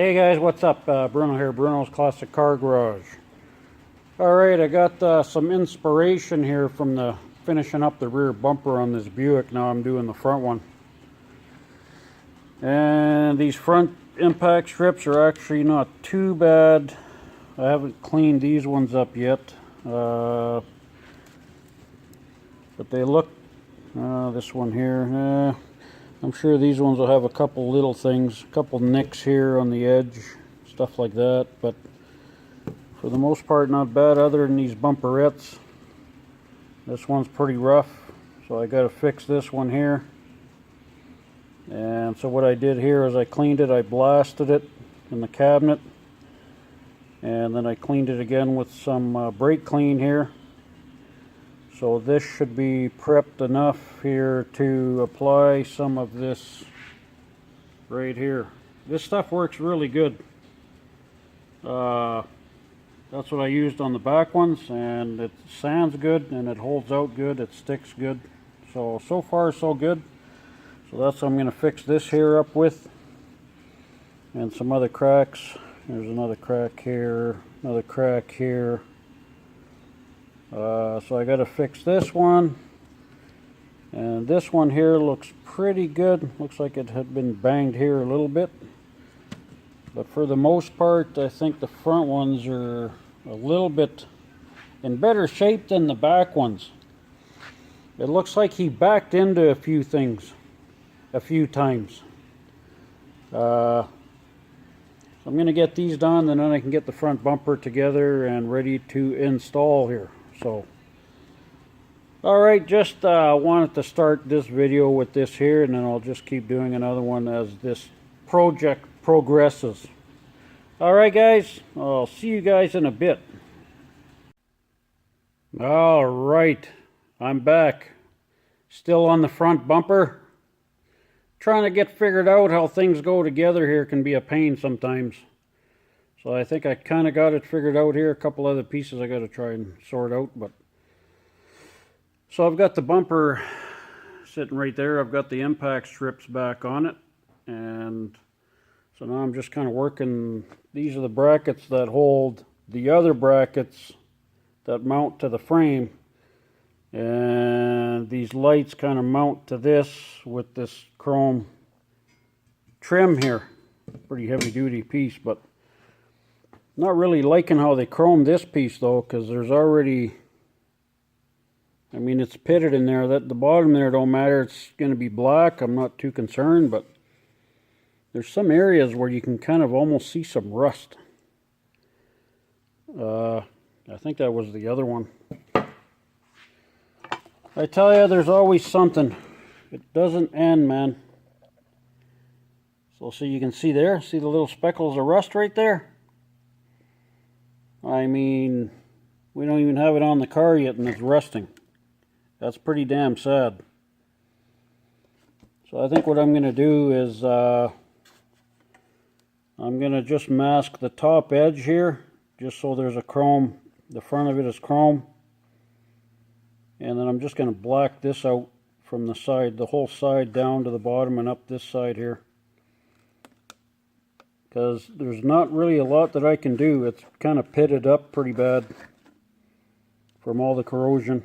Hey guys, what's up? Bruno here, Bruno's Classic Car Garage. Alright, I got some inspiration here from the finishing up the rear bumper on this Buick. Now I'm doing the front one. And these front impact strips are actually not too bad. I haven't cleaned these ones up yet. But they look, this one here, I'm sure these ones will have a couple little things, a couple nicks here on the edge, stuff like that, but for the most part not bad other than these bumperettes. This one's pretty rough, so I got to fix this one here. And so what I did here is I cleaned it, I blasted it in the cabinet, and then I cleaned it again with some brake clean here. So this should be prepped enough here to apply some of this right here. This stuff works really good. That's what I used on the back ones, and it sands good and it holds out good, it sticks good. So far so good. So that's what I'm going to fix this here up with. And some other cracks. There's another crack here, another crack here. So I got to fix this one, and this one here looks pretty good. Looks like it had been banged here a little bit, but for the most part I think the front ones are a little bit in better shape than the back ones. It looks like he backed into a few things a few times. So I'm going to get these done, and then I can get the front bumper together and ready to install here. So, alright, just wanted to start this video with this here, and then I'll just keep doing another one as this project progresses. Alright guys, I'll see you guys in a bit. Alright, I'm back. Still on the front bumper. Trying to get figured out how things go together here can be a pain sometimes. So I think I kind of got it figured out here. A couple other pieces I got to try and sort out. But so I've got the bumper sitting right there. I've got the impact strips back on it. And so now I'm just kind of working. These are the brackets that hold the other brackets that mount to the frame. And these lights kind of mount to this with this chrome trim here. Pretty heavy duty piece, but not really liking how they chrome this piece though, because there's already, I mean, it's pitted in there. That the bottom there don't matter. It's going to be black. I'm not too concerned, but there's some areas where you can kind of almost see some rust. I think that was the other one. I tell you, there's always something. It doesn't end, man. So you can see there, see the little speckles of rust right there? I mean, we don't even have it on the car yet and it's rusting. That's pretty damn sad. So I think what I'm going to do is I'm going to just mask the top edge here, just so there's a chrome, the front of it is chrome. And then I'm just going to black this out from the side, the whole side down to the bottom and up this side here. Because there's not really a lot that I can do. It's kind of pitted up pretty bad from all the corrosion.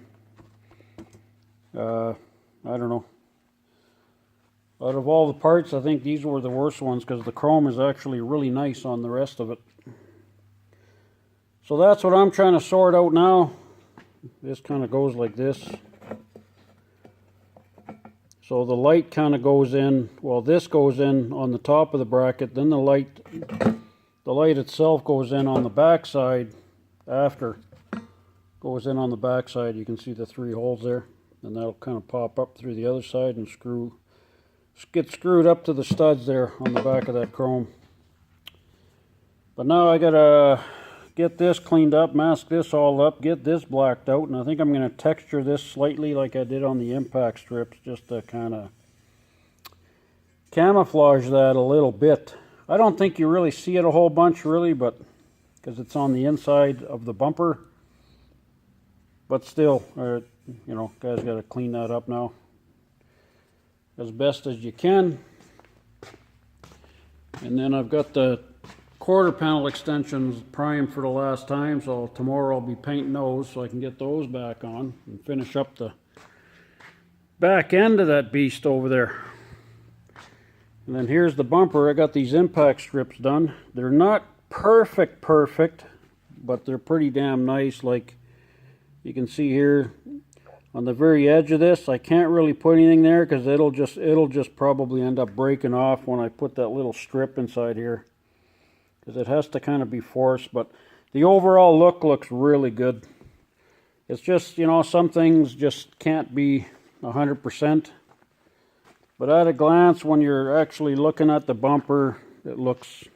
I don't know. Out of all the parts, I think these were the worst ones because the chrome is actually really nice on the rest of it. So that's what I'm trying to sort out now. This kind of goes like this. So the light kind of goes in, well, this goes in on the top of the bracket, then the light itself goes in on the back side after. Goes in on the back side. You can see the 3 holes there, and that'll kind of pop up through the other side and get screwed up to the studs there on the back of that chrome. But now I gotta get this cleaned up, mask this all up, get this blacked out, and I think I'm going to texture this slightly like I did on the impact strips, just to kind of camouflage that a little bit. I don't think you really see it a whole bunch really, but because it's on the inside of the bumper, but still, you know, guys got to clean that up now as best as you can. And then I've got the quarter panel extensions primed for the last time, so tomorrow I'll be painting those so I can get those back on and finish up the back end of that beast over there. And then here's the bumper. I got these impact strips done. They're not perfect, but they're pretty damn nice. Like you can see here on the very edge of this, I can't really put anything there because it'll just probably end up breaking off when I put that little strip inside here, because it has to kind of be forced. But the overall look looks really good. It's just, you know, some things just can't be 100%. But at a glance, when you're actually looking at the bumper, it looks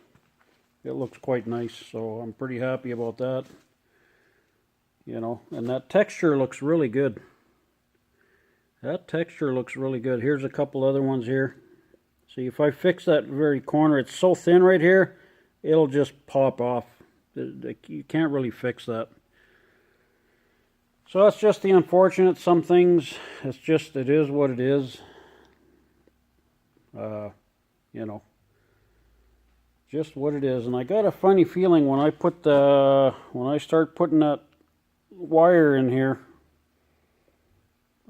quite nice. So I'm pretty happy about that. You know, and that texture looks really good. That texture looks really good. Here's a couple other ones here. See, if I fix that very corner, it's so thin right here, it'll just pop off. You can't really fix that. So that's just the unfortunate. Some things, it is what it is. You know, just what it is. And I got a funny feeling when I start putting that wire in here,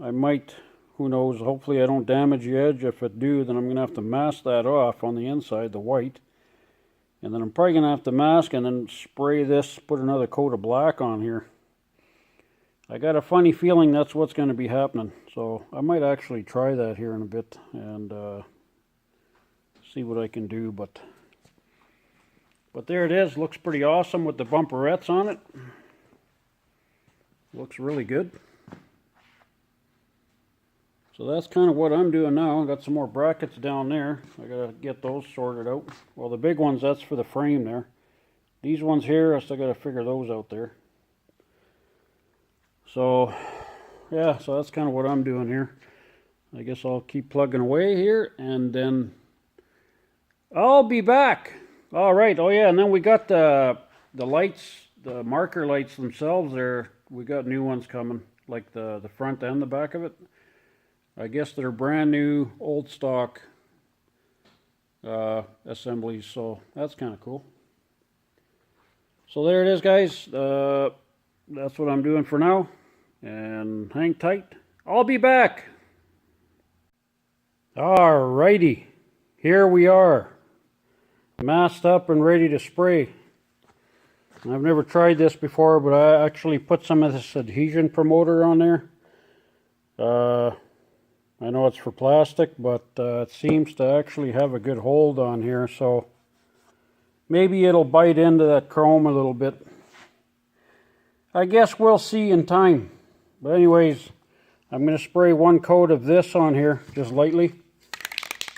I might, who knows, hopefully I don't damage the edge. If I do, then I'm going to have to mask that off on the inside, the white. And then I'm probably going to have to mask and then spray this, put another coat of black on here. I got a funny feeling that's what's going to be happening. So I might actually try that here in a bit and see what I can do. But there it is. Looks pretty awesome with the bumperettes on it. Looks really good. So that's kind of what I'm doing now. I got some more brackets down there. I gotta get those sorted out. Well, the big ones, that's for the frame there. These ones here, I still gotta figure those out there. So yeah, so that's kind of what I'm doing here. I guess I'll keep plugging away here and then I'll be back. All right. Oh yeah, and then we got the lights, the marker lights themselves there. We got new ones coming, like the front and the back of it. I guess they're brand new, old stock assemblies, so that's kind of cool. So there it is, guys. That's what I'm doing for now, and hang tight. I'll be back. Alrighty, here we are, masked up and ready to spray. I've never tried this before, but I actually put some of this adhesion promoter on there. I know it's for plastic, but it seems to actually have a good hold on here, so maybe it'll bite into that chrome a little bit. I guess we'll see in time. But anyways, I'm going to spray one coat of this on here, just lightly.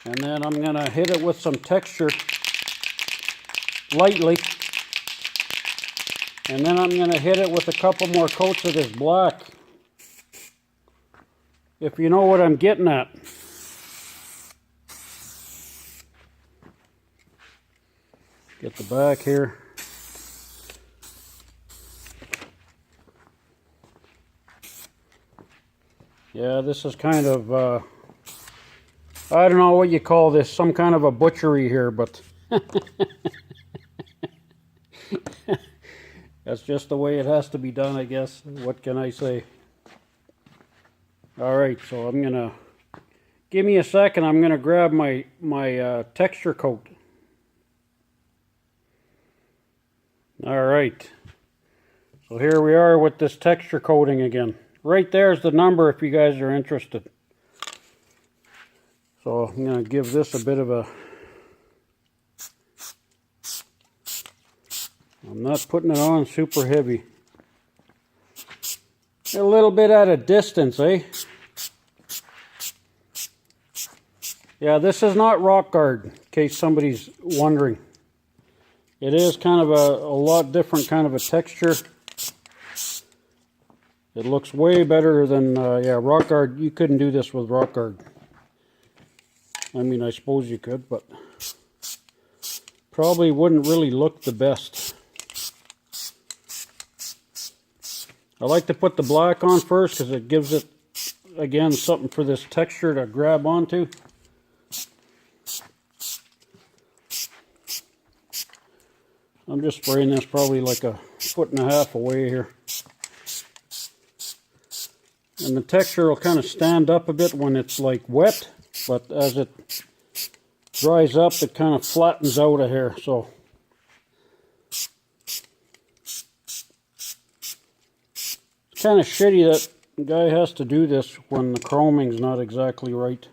And then I'm going to hit it with some texture, lightly. And then I'm going to hit it with a couple more coats of this black. If you know what I'm getting at. Get the back here. Yeah, this is kind of, I don't know what you call this, some kind of a butchery here, but that's just the way it has to be done, I guess. What can I say? Alright, so I'm going to, give me a second, I'm going to grab my texture coat. Alright, so here we are with this texture coating again. Right there's the number if you guys are interested. So I'm going to give this a bit of a, I'm not putting it on super heavy. A little bit at a distance, eh? Yeah, this is not rock guard, in case somebody's wondering. It is kind of a lot different kind of a texture. It looks way better than, yeah, rock guard. You couldn't do this with rock guard. I mean, I suppose you could, but probably wouldn't really look the best. I like to put the black on first because it gives it, again, something for this texture to grab onto. I'm just spraying this probably like a 1.5 foot away here. And the texture will kind of stand up a bit when it's like wet, but as it dries up, it kind of flattens out of here. So it's kind of shitty that the guy has to do this when the chroming's not exactly right.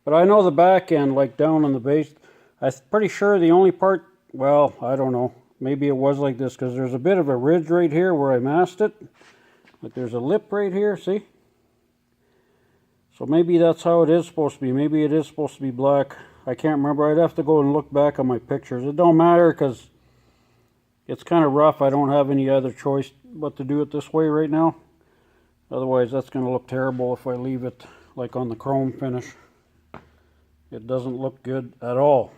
But I know the back end, like down on the base, I'm pretty sure the only part, well, I don't know. Maybe it was like this because there's a bit of a ridge right here where I masked it. But there's a lip right here, see? So maybe that's how it is supposed to be. Maybe it is supposed to be black. I can't remember. I'd have to go and look back on my pictures. It don't matter because it's kind of rough. I don't have any other choice but to do it this way right now. Otherwise, that's going to look terrible if I leave it like on the chrome finish. It doesn't look good at all.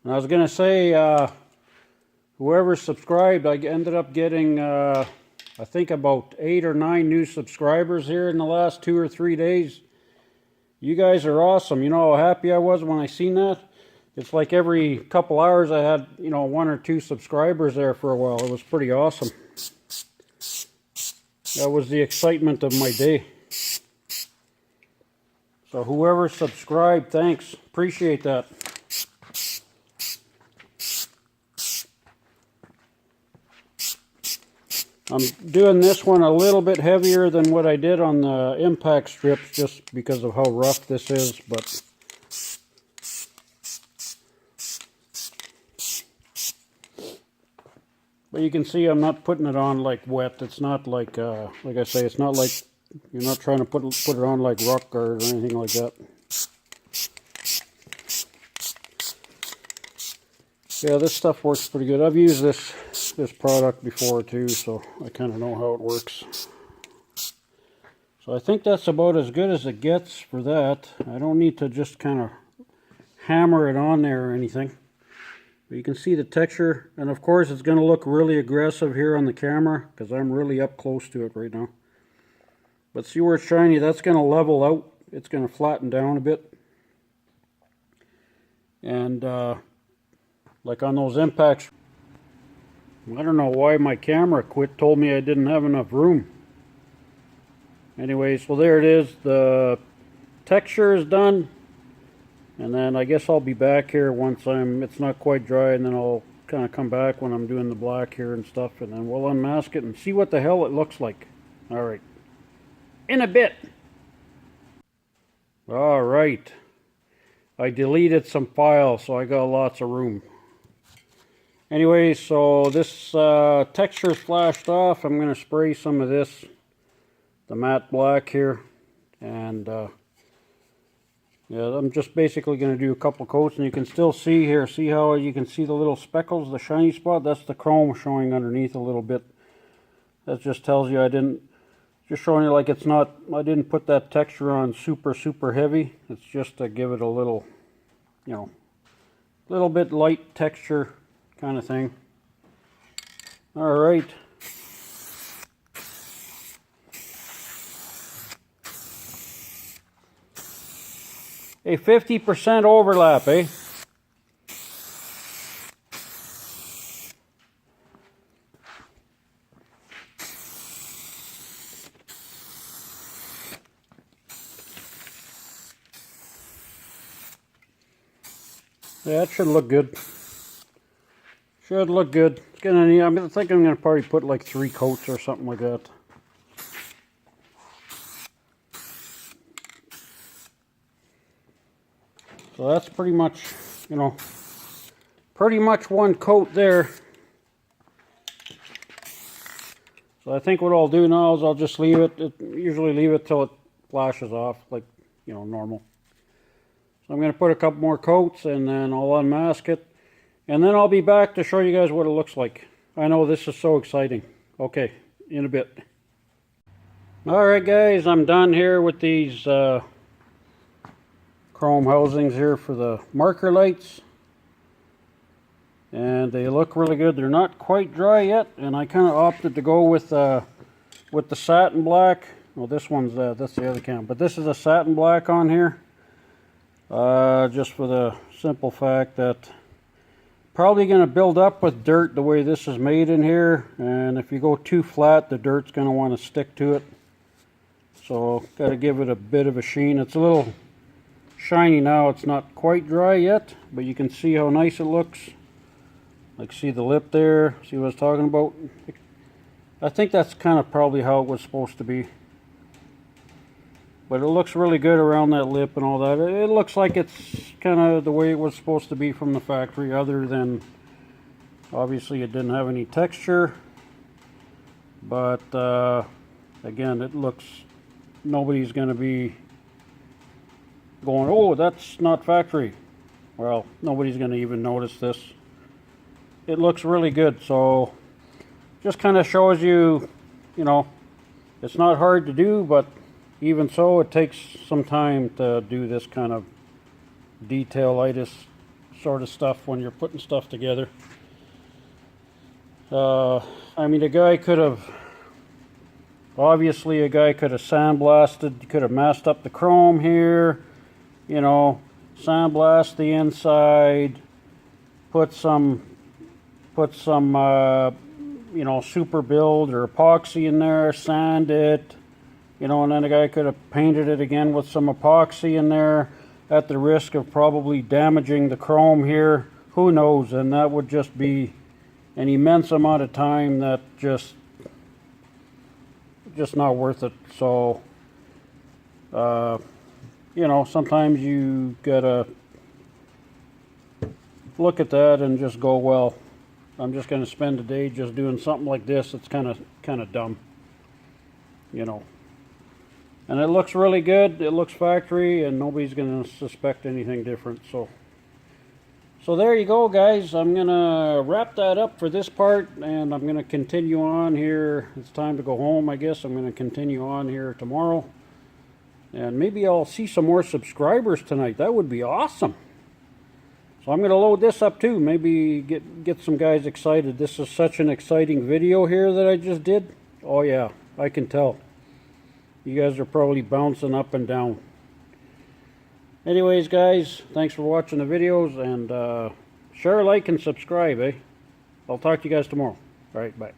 And I was going to say, whoever subscribed, I ended up getting, I think about 8 or 9 new subscribers here in the last 2 or 3 days. You guys are awesome. You know how happy I was when I seen that? It's like every couple hours I had, 1 or 2 subscribers there for a while. It was pretty awesome. That was the excitement of my day. So whoever subscribed, thanks. Appreciate that. I'm doing this one a little bit heavier than what I did on the impact strips just because of how rough this is, but you can see I'm not putting it on like wet. It's not like I say, it's not like you're not trying to put it on like rock guard or anything like that. Yeah, this stuff works pretty good. I've used this product before too, so I kind of know how it works. So I think that's about as good as it gets for that. I don't need to just kind of hammer it on there or anything. But you can see the texture, and of course it's going to look really aggressive here on the camera because I'm really up close to it right now. But see where it's shiny? That's going to level out. It's going to flatten down a bit. And like on those impacts, I don't know why my camera quit, told me I didn't have enough room. Anyway, so there it is. The texture is done. And then I guess I'll be back here once it's not quite dry, and then I'll kind of come back when I'm doing the black here and stuff, and then we'll unmask it and see what the hell it looks like. All right. In a bit. All right. I deleted some files, so I got lots of room. Anyway, so this texture's flashed off. I'm going to spray some of this, the matte black here, and yeah, I'm just basically going to do a couple coats, and you can still see here, see how you can see the little speckles, the shiny spot? That's the chrome showing underneath a little bit. That just tells you just showing you like it's not, I didn't put that texture on super heavy. It's just to give it a little, little bit light texture kind of thing. All right. A 50% overlap, eh? Yeah, that should look good. Should look good. It's gonna need, I think I'm gonna probably put like 3 coats or something like that. So that's pretty much, pretty much 1 coat there. So I think what I'll do now is I'll just leave it, usually leave it till it flashes off, like, normal. So I'm going to put a couple more coats and then I'll unmask it. And then I'll be back to show you guys what it looks like. I know this is so exciting. Okay, in a bit. Alright guys, I'm done here with these chrome housings here for the marker lights, and they look really good. They're not quite dry yet, and I kind of opted to go with the satin black. Well, this one's that's the other cam, but this is a satin black on here. Just for the simple fact that probably going to build up with dirt the way this is made in here, and if you go too flat, the dirt's going to want to stick to it. So got to give it a bit of a sheen. It's a little shiny now. It's not quite dry yet, but you can see how nice it looks. Like, see the lip there? See what I was talking about? I think that's kind of probably how it was supposed to be. But it looks really good around that lip and all that. It looks like it's kind of the way it was supposed to be from the factory, other than obviously it didn't have any texture. But again, it looks, nobody's going to be going, oh, that's not factory. Well, nobody's going to even notice this. It looks really good. So just kind of shows you, you know, it's not hard to do, but even so, it takes some time to do this kind of detail-itis sort of stuff when you're putting stuff together. I mean, a guy could have, obviously a guy could have sandblasted, could have masked up the chrome here, you know, sandblast the inside, put some you know, super build or epoxy in there, sand it, you know, and then a guy could have painted it again with some epoxy in there, at the risk of probably damaging the chrome here. Who knows? And that would just be an immense amount of time that just not worth it. So, you know, sometimes you gotta look at that and just go, well, I'm just going to spend a day just doing something like this. It's kind of dumb, you know. And it looks really good. It looks factory, and nobody's going to suspect anything different. So there you go, guys. I'm going to wrap that up for this part, and I'm going to continue on here. It's time to go home, I guess. I'm going to continue on here tomorrow, and maybe I'll see some more subscribers tonight. That would be awesome. So I'm going to load this up too. Maybe get some guys excited. This is such an exciting video here that I just did. Oh yeah, I can tell. You guys are probably bouncing up and down. Anyways, guys, thanks for watching the videos, and share, like, and subscribe, eh? I'll talk to you guys tomorrow. All right, bye.